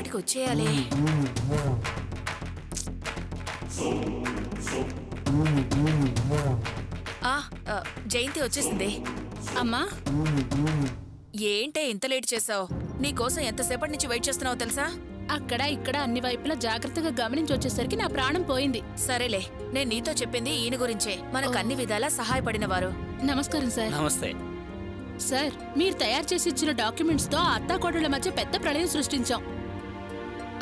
పాటికి వచ్చేయాలి. జయంతి వచ్చేసింది. అమ్మా, ఏంటే ఇంత లేట్ చేసావు? నీకోసం ఎంతసేపటి నుంచి వెయిట్ చేస్తున్నావో తెలుసా? అక్కడ ఇక్కడ అన్ని వైపులా జాగ్రత్తగా గమనించి వచ్చేసరికి నా ప్రాణం పోయింది. సరేలే, నేను నీతో చెప్పింది ఈయన గురించే. మనకు అన్ని విధాలా సహాయపడిన వారు. నమస్కారం సార్. నమస్తే సార్, మీరు తయారు చేసి ఇచ్చిన డాక్యుమెంట్స్ తో అత్తాకోడళ్ల మధ్య పెద్ద ప్రళయం సృష్టించాం.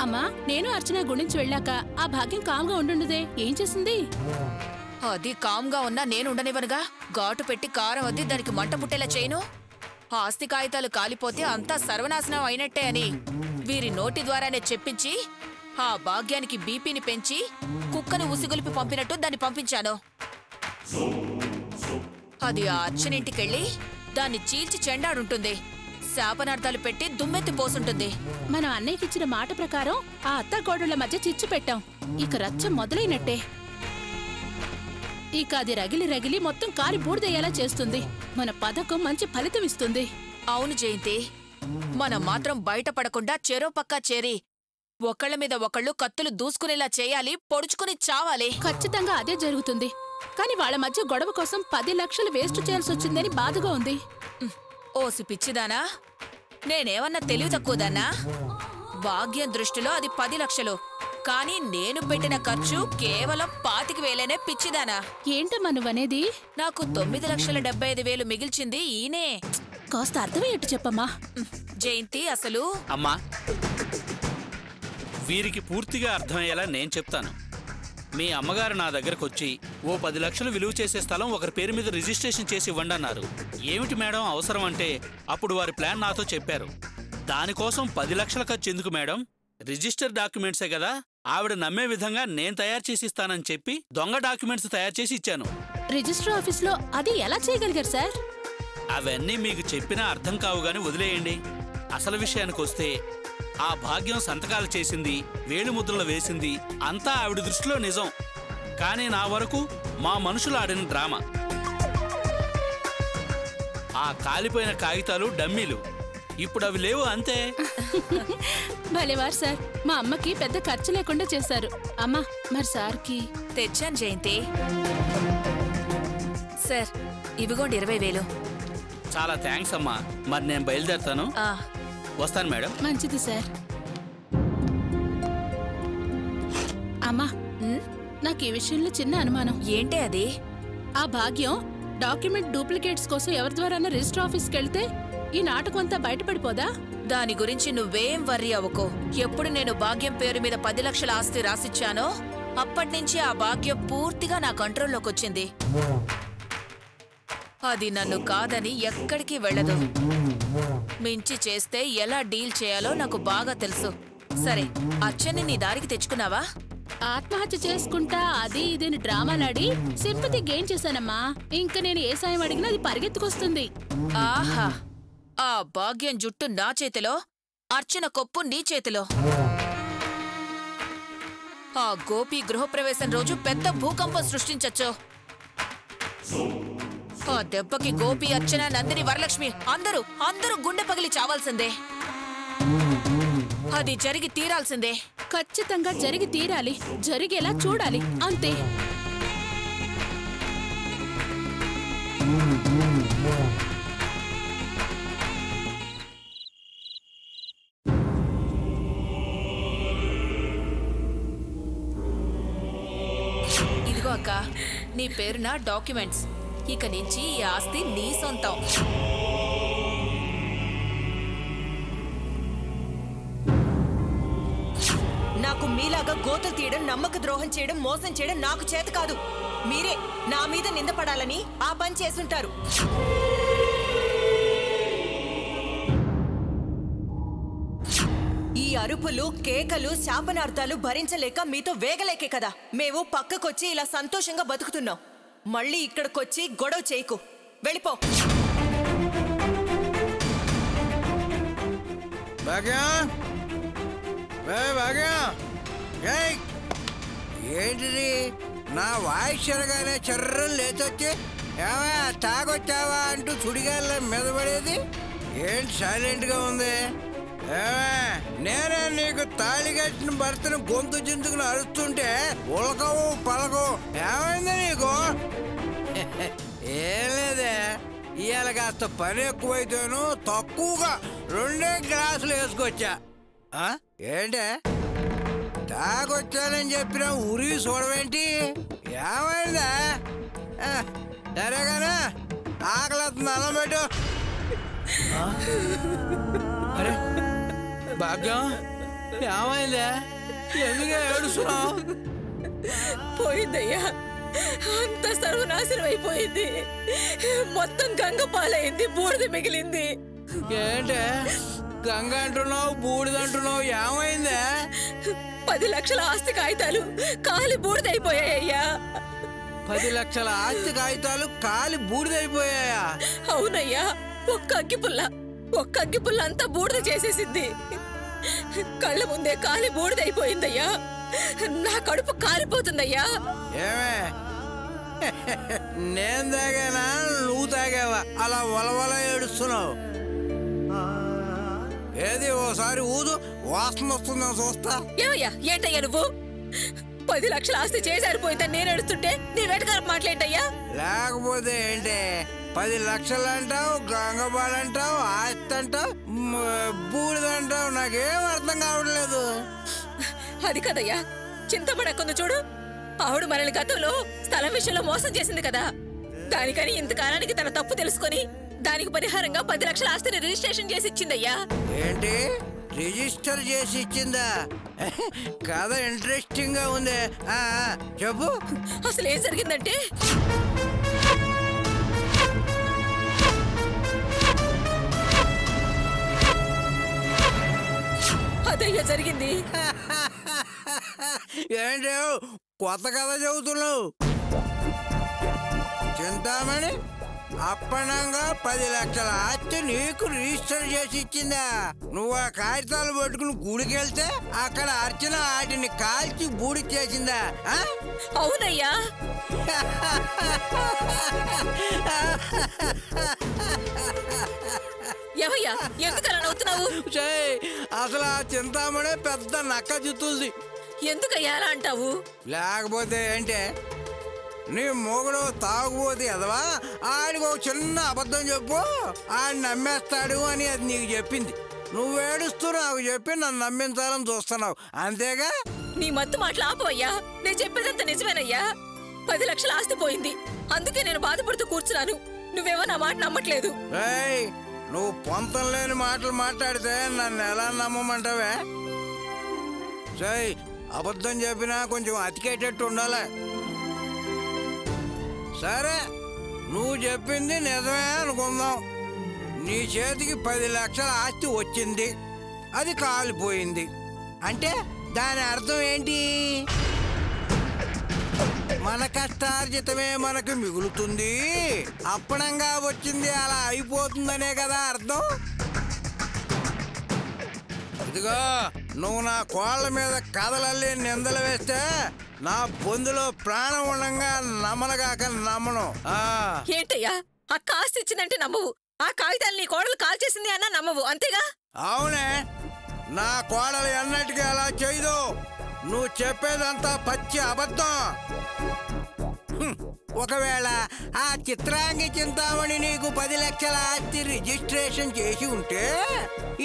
అమ్మా, నేను అర్చన గురించి వెళ్ళాక ఆ భాగ్యం కామ్గా ఉండుండదే, ఏం చేసింది? అది కామ్గా ఉన్నా నేను ఉండనివనుగా. ఘాటు పెట్టి కారం వద్ది దానికి మంట పుట్టేలా చేయను. ఆస్తి కాగితాలు కాలిపోతే అంతా సర్వనాశనం అయినట్టే అని వీరి నోటి ద్వారానే చెప్పించి ఆ భాగ్యానికి బీపీని పెంచి కుక్కను ఉసిగొలిపి పంపినట్టు దాన్ని పంపించాను. అది ఆ అర్చనింటికెళ్ళి దాన్ని చీల్చి చెండాడుంటుంది. శాపనార్థాలు పెట్టి దుమ్మెత్తి పోసుంటుంది. మనం అన్నయ్యకిచ్చిన మాట ప్రకారం ఆ అత్తాకోడళ్ల మధ్య చిచ్చు పెట్టాం. ఇక రచ్చ మొదలైనట్టే. ఇక అది రగిలి రగిలి మొత్తం కాలి బూడిదయ్యేలా చేస్తుంది. మన పథకం మంచి ఫలితం ఇస్తుంది. అవును జయంతి, మనం మాత్రం బయటపడకుండా చెరో పక్కా చేరి ఒకళ్ళ మీద ఒకళ్ళు కత్తులు దూసుకునేలా చేయాలి, పొడుచుకుని చావాలి. ఖచ్చితంగా అదే జరుగుతుంది. కానీ వాళ్ళ మధ్య గొడవ కోసం 10 లక్షలు వేస్ట్ చేయాల్సి వచ్చిందని బాధగా ఉంది. ఓసి పిచ్చిదానా, నేనేమన్నా తెలివి తక్కువదానా? భాగ్యం దృష్టిలో అది 10 లక్షలు. కానీ నేను పెట్టిన ఖర్చు కేవలం 25,000 పిచ్చిదానా. ఏంటమ్మా నువ్వనేది? నాకు 9,75,000 మిగిల్చింది ఈయనే. కాస్త అర్థమయ్యేట్టు చెప్పమ్మా. జయంతి, అసలు అమ్మా, వీరికి పూర్తిగా అర్థమయ్యేలా నేను చెప్తాను. మీ అమ్మగారు నా దగ్గరకు వచ్చి ఓ 10 లక్షలు విలువ చేసే స్థలం ఒకరి పేరు మీద రిజిస్ట్రేషన్ చేసి ఇవ్వండి అన్నారు. ఏమిటి మేడం అవసరం అంటే అప్పుడు వారి ప్లాన్ నాతో చెప్పారు. దానికోసం 10 లక్షల ఖర్చు ఎందుకు మేడం? రిజిస్టర్ డాక్యుమెంట్సే కదా, ఆవిడ నమ్మే విధంగా నేను తయారు చేసి ఇస్తానని చెప్పి దొంగ డాక్యుమెంట్స్ తయారు చేసి ఇచ్చాను. రిజిస్టర్ ఆఫీస్లో అది ఎలా చేయగలిగారు సార్? అవన్నీ మీకు చెప్పినా అర్థం కావు గాని వదిలేయండి. అసలు విషయానికి వస్తే ఆ భాగ్యం సంతకాలు చేసింది, వేలు ముద్రలు వేసింది అంతా ఆవిడ దృష్టిలో నిజం. కానీ నా వరకు మా మనుషులు ఆడిన డ్రామా. ఆ కాలిపోయిన కాగితాలు డమ్మీలు. ఇప్పుడు అవి లేవు, అంతే. భలేవారు సార్, మా అమ్మకి పెద్ద ఖర్చు లేకుండా చేశారు. అమ్మా, మరి సార్కి తెచ్చాను జయంతి. సార్, ఇవిగోండి 20,000. చాలా థ్యాంక్స్ అమ్మా. మరి నేను బయలుదేరుతాను. వస్తాను మేడం. మంచిది సార్. అమ్మా, నాకు ఈ విషయంలో చిన్న అనుమానం. ఏంటే అది? ఆ భాగ్యం డాక్యుమెంట్ డూప్లికేట్స్ కోసం ఎవరి ద్వారా రిజిస్టర్ ఆఫీస్కి వెళ్తే ఈ నాటకం అంతా బయటపడిపోదా? దాని గురించి నువ్వేం వర్రీ అవ్వకో. ఎప్పుడు నేను భాగ్యం పేరు మీద 10 లక్షల ఆస్తి రాసిచ్చానో అప్పటినుంచి ఆ భాగ్యం పూర్తిగా నా కంట్రోల్లోకి వచ్చింది. అది నన్ను కాదని ఎక్కడికి వెళ్ళదు. మించి చేస్తే ఎలా డీల్ చేయాలో నాకు బాగా తెలుసు. సరే, అచ్చని నీ దారికి తెచ్చుకున్నావా? ఆత్మహత్య చేసుకుంటా అది ఇదేని డ్రామాలాడి సింపతి గెయిన్ చేశానమ్మా. ఇంకా నేను ఏ సాయం అడిగినా అది పరిగెత్తుకొస్తుంది. ఆహా, ఆ భాగ్యం జుట్టు నా చేతిలో, అర్చన కొప్పు నీ చేతిలో. ఆ గోపి గృహప్రవేశం రోజు పెద్ద భూకంపం సృష్టించచ్చు. ఆ దెబ్బకి గోపి, అర్చన, నందిని, వరలక్ష్మి అందరూ గుండె పగిలి చావాల్సిందే. అది జరిగి తీరాల్సిందే. ఖచ్చితంగా జరిగి తీరాలి. జరిగేలా చూడాలి, అంతే. ఇదిగో అక్క, నీ పేరున డాక్యుమెంట్స్. ఇక నుంచి ఈ ఆస్తి నీ సొంతం. నాకు మీలాగా గోతలు తీయడం, నమ్మక ద్రోహం చేయడం, మోసం చేయడం నాకు చేత కాదు. మీరే నా మీద నిందపడాలని ఆ పని చేసుంటారు. ఈ అరుపులు, కేకలు, శాపనార్థాలు భరించలేక మీతో వేగలేకే కదా మేము పక్కకొచ్చి ఇలా సంతోషంగా బతుకుతున్నాం. మళ్ళీ ఇక్కడికొచ్చి గొడవ చేయకు, వెళ్ళిపో. ఏంటిది? నా వాయిస్ చెరగానే చర్రలు లేచొచ్చి ఏమయ్యా తాగొచ్చావా అంటూ చుడిగాళ్ళ మెదపడేది ఏంటి? సైలెంట్గా ఉంది. నేనే నీకు తాళి కట్టిన భర్తను గొంతు చించుకుని అరుస్తుంటే ఉలకవు పలకవు. ఏమైంది నీకు? ఏం లేదే, ఇవాళ కాస్త పని ఎక్కువైతేను తక్కువగా 2 గ్లాసులు వేసుకొచ్చా. ఏంటే తాగొచ్చానని చెప్పిన ఉరి చూడవేంటి? ఏమైందా? సరేగానే ఆకలిస్తుంది, అన్నం పెట్టు. అరే భాగ్యం, ఏమైందా? ఎందుకు ఏడుస్తున్నావు? పోయిందయ్యా, అంత సర్వనాశనం అయిపోయింది. మొత్తం గంగ పాలైంది, బూడిద మిగిలింది. ఏంటే గంగ అంటున్నావు, బూడిదంటున్నావు? ఏమైందా? 10 లక్షల ఆస్తి కాగితాలు కాలి బూడిదైపోయాయ్యా. 10 లక్షల ఆస్తి కాగితాలు కాలి బూడిదైపోయాయా? అవునయ్యా, ఒక్క అగ్గిపుల్ల అంతా బూడిద చేసేసింది. కళ్ళ ముందే కాలి బూడిదైపోయిందయ్యా. నా కడుపు కాలిపోతుందయ్యా. ఏమే నేను తాగానా, నువ్వు తాగావా? అలా వలవల ఏడుస్తున్నావు. ఏది ఓసారి ఊదు, వాసన వస్తుందో చూస్తా. ఏమయ్యా, ఏంటయ్యా నువ్వు? 10 లక్షల ఆస్తి చేసారిపోయిందని నేను ఏడుస్తుంటే నీ వెటకారం మాట్లాడయ్యా. లేకపోతే ఏంటి? 10 లక్షలు అంటావు, గంగబాలంటావు, ఆస్తి అంటావు, బూడిదంటావు. నాకేం అర్థం కావట్లేదు. అది కదయ్యా, చింతమడకుంది చూడు. ఆవిడ మనల్ని గతంలో స్థలం విషయంలో మోసం చేసింది కదా. దానికని ఇంతకాలానికి తన తప్పు తెలుసుకొని దానికి పరిహారంగా 10 లక్షల ఆస్తిని రిజిస్ట్రేషన్ చేసి ఇచ్చిందయ్యా. ఏంటి, రిజిస్టర్ చేసి ఇచ్చిందా? కథ ఇంట్రెస్టింగ్ గా ఉంది. చెప్పు. అసలు ఏం జరిగిందంటే, అదయ్యా జరిగింది. ఏంటి కొత్త కథ చెబుతున్నావు? చింతామణి అప్పనంగా 10 లక్షల ఆస్తి నీకు రిజిస్టర్ చేసి ఇచ్చిందా? నువ్వు ఆ కాగితాలు పట్టుకుని గుడికి వెళ్తే అక్కడ అర్చన వాటిని కాల్చి బూడి చేసిందా? అవునయ్యా. ఏమయ్యా, ఎందుకలా నవ్వుతున్నావు? అసలు ఆ చింతామణి పెద్ద నక్క చుట్టూది. ఎందుకయ్యా అలా అంటావు? లేకపోతే ఏంటే, నీ మొగుడు తాగుబోతే ఎదవా, ఆడికి ఒక చిన్న అబద్ధం చెప్పు, ఆడిని నమ్మేస్తాడు అని అది నీకు చెప్పింది. నువ్వు ఏడుస్తూ నాకు చెప్పి నన్ను నమ్మించాలని చూస్తున్నావు, అంతేగా? నీ మత్తు మాటలు ఆపవయ్యా. నేను చెప్పేదంతా నిజమేనయ్యా. 10 లక్షల ఆస్తి పోయింది, అందుకే నేను బాధపడుతూ కూర్చున్నాను. నువ్వేమో నా మాట నమ్మట్లేదు. నువ్వు పొంతం లేని మాటలు మాట్లాడితే నన్ను ఎలా నమ్మమంటావే? అబద్ధం చెప్పినా కొంచెం అతికేటట్టు ఉండాలి. సరే, నువ్వు చెప్పింది నిజమే అనుకుందాం. నీ చేతికి 10 లక్షల ఆస్తి వచ్చింది, అది కాలిపోయింది అంటే దాని అర్థం ఏంటి? మన కష్టార్జితమే మనకు మిగులుతుంది, అప్పనంగా వచ్చింది అలా అయిపోతుందనే కదా అర్థం. ఇదిగో, నువ్వు నా కోళ్ళ మీద కథలల్లి నిందలు వేస్తే నా బొందులో ప్రాణం ఉండంగా నమ్మనగాక నమ్మను. ఏంటయ్యా, అక్క ఆస్తి ఇచ్చిందంటే నమ్మవు, ఆ కాగితాలు నీ కోడలు కాల్ చేసింది అన్నా నమ్మవు, అంతేగా? అవునే, నా కోడలు ఎన్నటికీ అలా చేయదు. నువ్వు చెప్పేదంతా పచ్చి అబద్ధం. ఒకవేళ ఆ చిత్రాంగి చింతామణి నీకు 10 లక్షల ఆస్తి రిజిస్ట్రేషన్ చేసి ఉంటే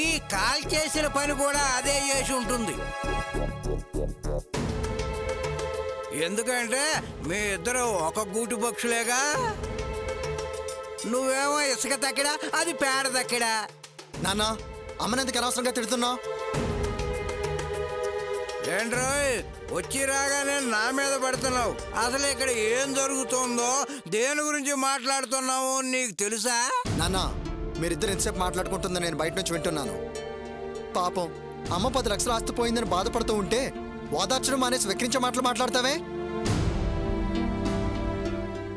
ఈ కాల్ చేసిన పని కూడా అదే చేసి ఉంటుంది. ఎందుకంటే మీ ఇద్దరు ఒక గూటి పక్షులేగా. నువ్వేమో ఇసుక తక్కిడా, అది పేడ తక్కిడా. నాన్న, అమ్మనెందుకు అనవసరంగా తిడుతున్నావు? ఏంట్రోయ్, వచ్చి రాగానే నా మీద పడుతున్నావు? అసలు ఇక్కడ ఏం జరుగుతుందో, దేని గురించి మాట్లాడుతున్నావు నీకు తెలుసా? నాన్న, మీరిద్దరు ఎంతసేపు మాట్లాడుకుంటుందో నేను బయట నుంచి వింటున్నాను. పాపం అమ్మ 10 లక్షల ఆస్తి పోయిందని బాధపడుతూ ఉంటే ఓదార్చడం మానేసి వెక్కిరించే మాటలు మాట్లాడతావే?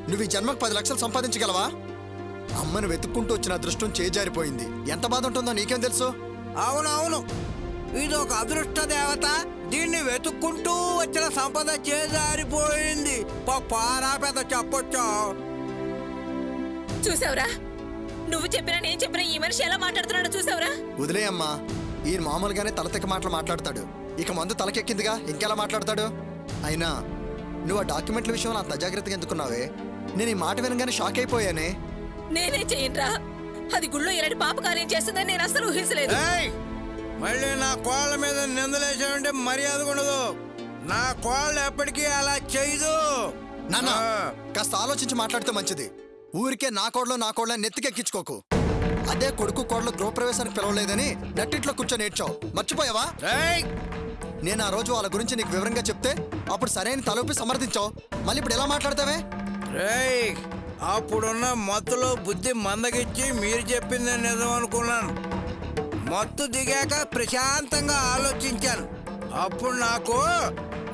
నువ్వు ఈ జన్మకు 10 లక్షలు సంపాదించగలవా? అమ్మను వెతుక్కుంటూ వచ్చిన అదృష్టం చేజారిపోయింది. ఎంత బాధ ఉంటుందో నీకేం తెలుసు? అవునవును, ఇది ఒక అదృష్ట దేవత. దీన్ని వెతుక్కుంటూ వచ్చిన సంపద చేజారిపోయింది. పారా పెద్ద చెప్పొచ్చా? చూసావురా, నువ్వు చెప్పినా నేను చెప్పినా ఈ మనిషి ఎలా మాట్లాడుతున్నాడో చూసావురా? వదిలే అమ్మా, ఈయన మామూలుగానే తలతెక్క మాటలు మాట్లాడతాడు. ఇక మందు తలకెక్కిందిగా ఇంకెలా మాట్లాడతాడు? అయినా నువ్వు ఆ డాక్యుమెంట్ల విషయంలో అంత అజాగ్రత్తగా ఎందుకున్నావే? నేను ఈ మాట వినగానే షాక్ అయిపోయానే. నేనే చెయ్యరా, అది గుళ్ళో ఇలాంటి పాపకార్యం చేస్తుందని నేను అసలు ఊహించలేదు. మళ్ళీ నా కోళ్ళ మీద నిందలేసామంటే మర్యాద ఉండదు. నా కోళ్ళు ఎప్పటికీ అలా చేయదు. నాన్న కాస్త ఆలోచించి మాట్లాడితే మంచిది. ఊరికే నా కోళ్ళ నెత్తికెక్కించుకోకు. అదే కొడుకు కోళ్ళ గృహప్రవేశానికి పిలవలేదని నట్టింట్లో కూర్చొని ఏడ్చావు, మర్చిపోయావా? నేను ఆ రోజు వాళ్ళ గురించి నీకు వివరంగా చెప్తే అప్పుడు సరైన తలూపి సమర్థించావు. మళ్ళీ ఇప్పుడు ఎలా మాట్లాడతావే? అప్పుడున్న మత్తులో బుద్ధి మందగిచ్చి మీరు చెప్పిందే నిజం అనుకున్నాను. మత్తు దిగాక ప్రశాంతంగా ఆలోచించాను. అప్పుడు నాకు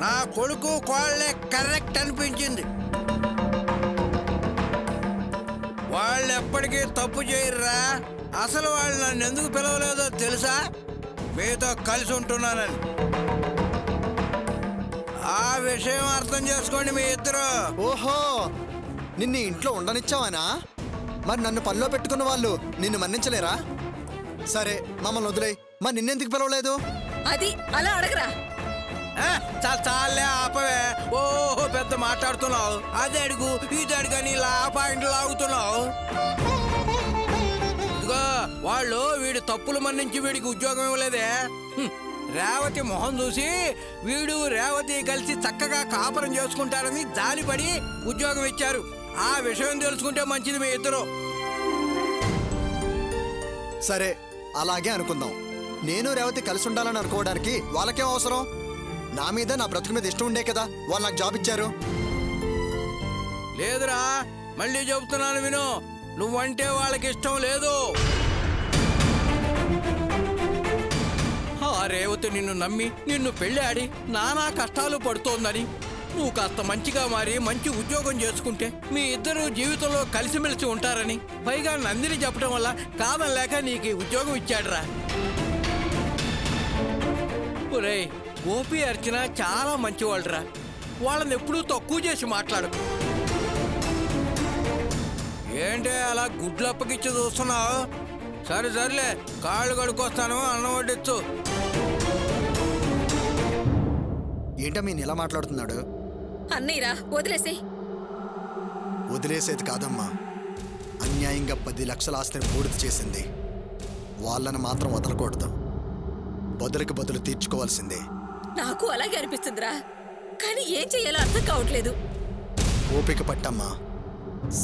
నా కొడుకు కోళ్ళే కరెక్ట్ అనిపించింది. వాళ్ళు ఎప్పటికీ తప్పు చేయరురా. అసలు వాళ్ళు నన్ను ఎందుకు పిలవలేదో తెలుసా? మీతో కలిసి ఉంటున్నానని. ఆ విషయం అర్థం చేసుకోండి మీ ఇద్దరు. ఓహో, నిన్ను ఇంట్లో ఉండనిచ్చావనా? మరి నన్ను పనిలో పెట్టుకున్న వాళ్ళు నిన్ను మన్నించలేరా? సరే మమ్మల్ని వదిలేయ్, మరి నిన్నెందుకు పిలవలేదు? అది అలా అడగరా. చాలే ఆపవే. ఓహో పెద్ద మాట్లాడుతున్నావు. అది అడుగు ఇది అడుగు అని ఇలా పాయింట్లు లాగుతున్నావు. ఇదిగో వాళ్ళు వీడి తప్పులు మన్నించి వీడికి ఉద్యోగం ఇవ్వలేదే. రేవతి మొహం చూసి వీడు రేవతి కలిసి చక్కగా కాపురం చేసుకుంటారని జాలిపడి ఉద్యోగం ఇచ్చారు. ఆ విషయం తెలుసుకుంటే మంచిది మీ ఇద్దరు. సరే అలాగే అనుకుందాం. నేను రేవతి కలిసి ఉండాలని అనుకోవడానికి వాళ్ళకేం అవసరం? నా మీద నా బ్రతుకు మీద ఇష్టం ఉండే కదా వాళ్ళు నాకు జాబ్ ఇచ్చారు. లేదురా, మళ్ళీ చెబుతున్నాను విను. నువ్వంటే వాళ్ళకి ఇష్టం లేదు. ఆ రేవతి నిన్ను నమ్మి నిన్ను పెళ్ళాడి నానా కష్టాలు పడుతోందని నువ్వు కాస్త మంచిగా మారి మంచి ఉద్యోగం చేసుకుంటే మీ ఇద్దరు జీవితంలో కలిసిమెలిసి ఉంటారని పైగా నందిని చెప్పడం వల్ల కాదనలేక నీకు ఉద్యోగం ఇచ్చాడురా. ఒరేయ్, గోపి అర్చన చాలా మంచివాళ్ళరా. వాళ్ళని ఎప్పుడూ తక్కువ చేసి మాట్లాడు. ఏంటే అలా గుడ్లు అప్పగిచ్చి చూస్తున్నావు? సరేలే, కాళ్ళు కడుక్కొస్తాను, అన్నం వడ్డించు. ఏంటో మీ ఇలా మాట్లాడుతున్నాడు? అన్నయ్యరా, వదిలేసే. వదిలేసేది కాదమ్మా, అన్యాయంగా 10 లక్షల ఆస్తిని బూడిద చేసింది. వాళ్ళని మాత్రం వదలకూడదు. బదులుకి బదులు తీర్చుకోవాల్సిందే. నాకు అలాగే అనిపిస్తుందిరా, కానీ ఏం చెయ్యాలో అర్థం కావట్లేదు. ఓపిక పట్టమ్మా,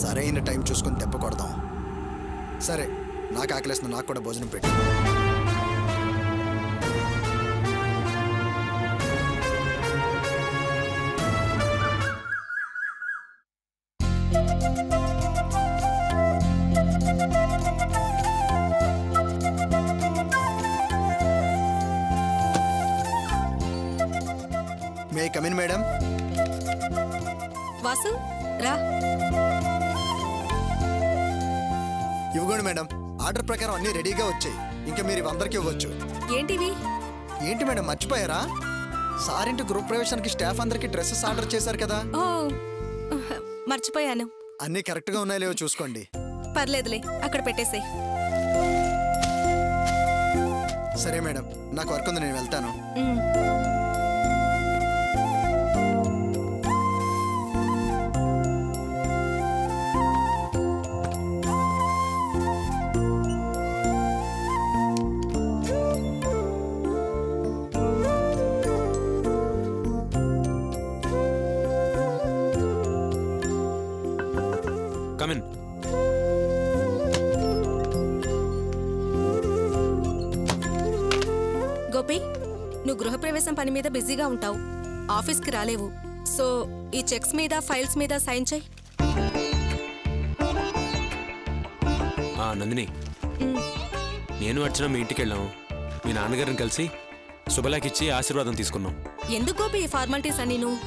సరైన టైం చూసుకొని దెబ్బ కొడదాం. సరే, నాకు ఆకలేస్తుంది, నాకు కూడా భోజనం పెట్టు. May I come in madam? Vasu రా. ఇవ్వగోండి మేడం, ఆర్డర్ ప్రకారం అన్ని రెడీగా వచ్చాయి. ఇంకా మీరు ఇవందరికీ ఇవ్వచ్చు. ఏంటివి? ఏంటి మేడం మర్చిపోయారా? సారింటి గృహప్రవేశానికి స్టాఫ్ అందరికి డ్రెస్సెస్ ఆర్డర్ చేశారు కదా. ఓ మర్చిపోయాను. అన్ని కరెక్ట్ గా ఉన్నాయో లేవో చూసుకోండి. పర్లేదులే, అక్కడ పెట్టేసేయ్. సరే మేడం, నాకు వర్క్ ఉంది, నేను వెళ్తాను. Come in. గోపి, నువ్వు గృహప్రవేశం పని మీద బిజీగా ఉంటావు, ఆఫీస్కి రాలేవు. సో ఈ చెక్స్ మీద ఫైల్స్ మీద సైన్ చేయి. నందిని, నేను అర్చన మీ ఇంటికి వెళ్ళాము. మీ నాన్నగారిని కలిసి శుభలాకిచ్చి ఆశీర్వాదం తీసుకున్నాం. ఎందుకు గోపి ఈ ఫార్మాలిటీస్ అని? నువ్వు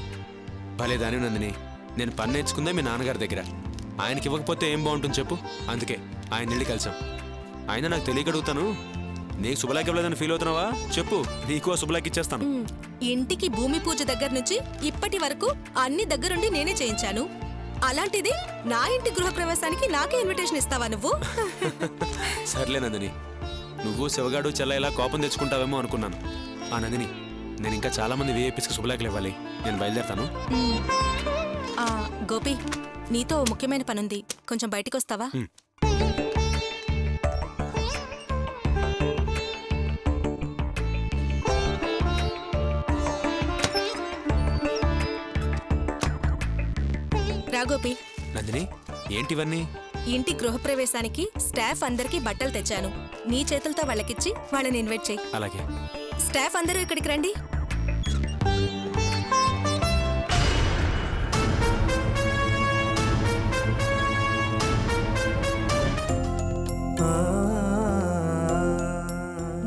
భలేదాని నందిని, నేను పని నేర్చుకుందే మీ నాన్నగారి దగ్గర. ఆయనకి ఇవ్వకపోతే ఏం బాగుంటుంది చెప్పు. అందుకే ఆయన వెళ్ళి కలిసాం. ఆయన నాకు తెలియగడుగుతాను, నీకు శుభలాకి ఇవ్వలేదని ఫీల్ అవుతున్నావా చెప్పు, నీకు ఆ శుభలాకి ఇచ్చేస్తాను. ఇంటికి భూమి పూజ దగ్గర నుంచి ఇప్పటి వరకు అన్ని దగ్గరుండి నేనే చేయించాను. అలాంటిది నా ఇంటి గృహప్రవేశానికి నాకే ఇన్విటేషన్ ఇస్తావా నువ్వు? సర్లే నందిని, నువ్వు శివగాడు చెల్ల ఇలా కోపం తెచ్చుకుంటావేమో అనుకున్నాను. ఆ నందిని, నేను ఇంకా చాలా మంది వీఐపీస్కి శుభలేఖలు ఇవ్వాలి. నేను బయలుదేరుతాను. గోపి, నీతో ముఖ్యమైన పనుంది, కొంచెం బయటికి వస్తావా? రా గోపి. నందిని, ఏంటివన్నీ? ఇంటి గృహప్రవేశానికి స్టాఫ్ అందరికీ బట్టలు తెచ్చాను. నీ చేతులతో వాళ్ళకిచ్చి వాళ్ళని ఇన్వైట్ చేయి. అలాగే. స్టాఫ్ అందరూ ఇక్కడికి రండి.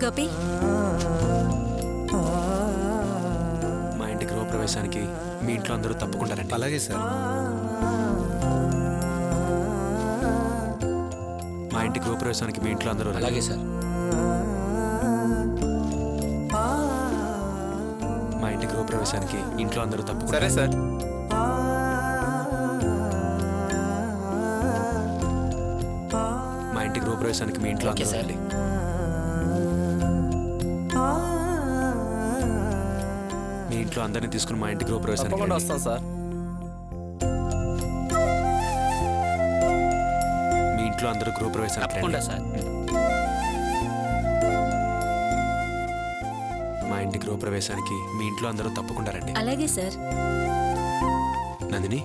గోపి, మా ఇంటి గృహప్రవేశానికి మీ ఇంట్లో అందరూ తప్పకుండా రండి. అలాగే సార్. మా ఇంటి గృహప్రవేశానికి మీ ఇంట్లో అందరూ అలాగే సార్. మా ఇంటి గృహప్రవేశానికి ఇంట్లో అందరూ తప్పకుండా. సరే సార్. మా ఇంటి గృహప్రవేశానికి మీ ఇంట్లో అందరూ రండి. మీ ఇంట్లో అందరినీ తీసుకుని మా ఇంటి గృహప్రవేశానికి వస్తాం సార్. మీ ఇంట్లో అందరూ గృహప్రవేశానికి తప్పకుండా సార్. మా ఇంటి గృహప్రవేశానికి మీ ఇంట్లో అందరూ తప్పకుండా రండి. అలాగే సార్. నందిని,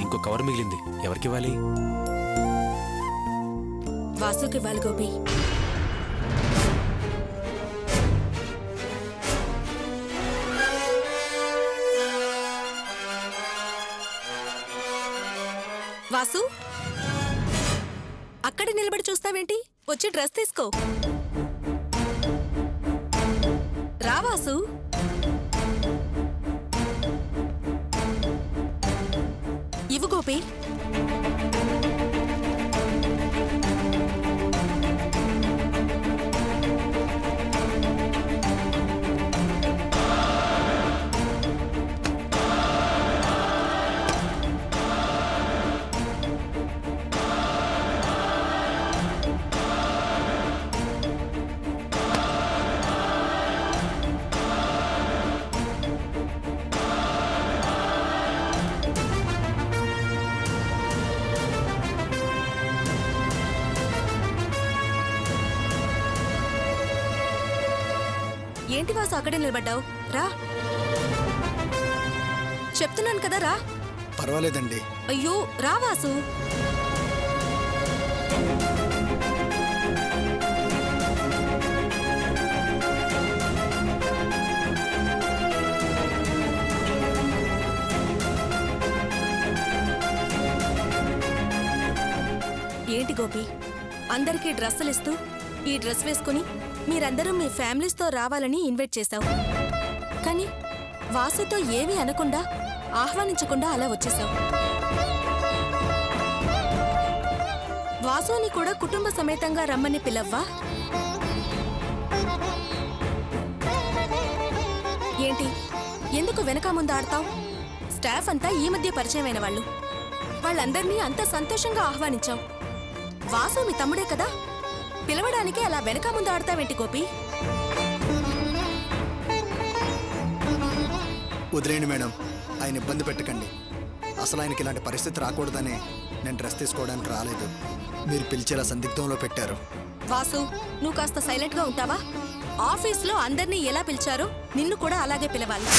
ఇంకో కవర్ మిగిలింది, ఎవరికి ఇవ్వాలి? వాసుకి ఇవ్వాలి గోపి. వాసు, అక్కడ నిలబడి చూస్తావేంటి? వచ్చి డ్రెస్ తీసుకో. రా వాసు. ఇవ్వు గోపి. ఏంటి వాసు అక్కడే నిలబడ్డావు? రా, చెప్తున్నాను కదా, రా. పర్వాలేదండి. అయ్యో, రా వాసు. ఏంటి గోపి, అందరికీ డ్రెస్సులు ఇస్తూ ఈ డ్రెస్ వేసుకుని మీరందరూ మీ ఫ్యామిలీస్తో రావాలని ఇన్వైట్ చేశావు. కానీ వాసుతో ఏమీ అనకుండా, ఆహ్వానించకుండా అలా వచ్చేశావు. వాసుని కూడా కుటుంబ సమేతంగా రమ్మని పిలవ్వా? ఏంటి, ఎందుకు వెనక ముందు ఆడతావు? స్టాఫ్ అంతా ఈ మధ్య పరిచయమైన వాళ్ళు. వాళ్ళందరినీ అంత సంతోషంగా ఆహ్వానించావు. వాసు మీ తమ్ముడే కదా, పిలవడానికి అలా వెనక ముందు ఆడతావేంటి గోపి? వదిలేండి మేడం, ఆయన ఇబ్బంది పెట్టకండి. అసలు ఆయనకి ఇలాంటి పరిస్థితి రాకూడదనే నేను డ్రెస్ తీసుకోవడానికి రాలేదు. మీరు పిలిచేలా సందిగ్ధంలో పెట్టారు. వాసు, నువ్వు కాస్త సైలెంట్గా ఉంటావా? ఆఫీస్లో అందరినీ ఎలా పిలిచారో నిన్ను కూడా అలాగే పిలవాలి.